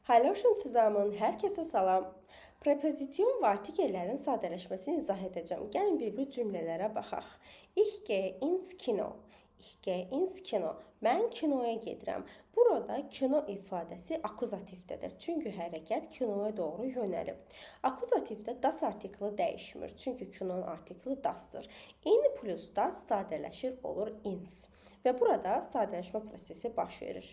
Hallo schon zusammen, herkese salam. Prepozision və artikellərin sadələşməsini izah edəcəm. Gəlin bir cümlələrə baxaq. Ich gehe ins Kino. Ich gehe ins Kino. Mən kinoya gedirəm. Burada kino ifadəsi akuzativdədir. Çünki hərəkət kinoya doğru yönəlib. Akuzativdə das artiklı dəyişmir. Çünki kinonun artiklı dasdır. In plus das sadələşir, olur ins. Və burada sadələşmə prosesi baş verir.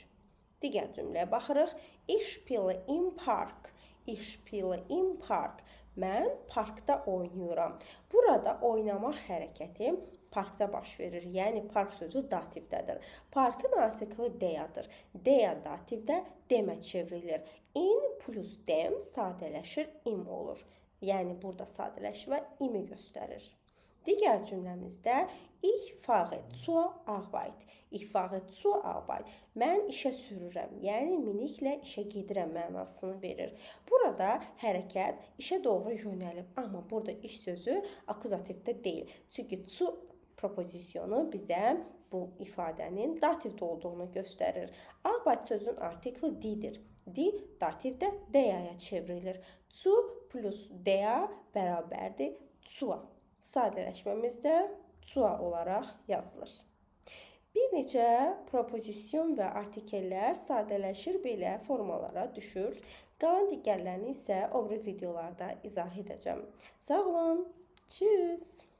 Digər cümləyə baxırıq. Ich spiele im Park. Ich spiele im Park. Mən parkda oynayıram. Burada oynamaq hərəkəti parkda baş verir. Yəni park sözü dativdədir. Parkın artiklı deyadır. Deya dativdə demə çevrilir. In plus dem sadələşir, im olur. Yəni burada sadələşmə imi göstərir. Digər cümləmizdə ich fahre zur Arbeit. Ich fahre zur Arbeit. Mən işə sürürəm, yəni miniklə işə gedirəm mənasını verir. Burada hərəkət işə doğru yönəlib, amma burada iş sözü akuzativdə deyil. Çünki zu propozisyonu bizə bu ifadənin dativdə olduğunu göstərir. Arbeit sözün artiklı didir. Di dativdə deyaya çevrilir. Zu plus deya bərabərdir zu'a. Sadələşməmizdə zu'a olaraq yazılır. Bir neçə propozisyon və artikellər sadələşir, belə formalara düşür. Qalan digərlərini isə o biri videolarda izah edəcəm. Sağ olun. Tschüss.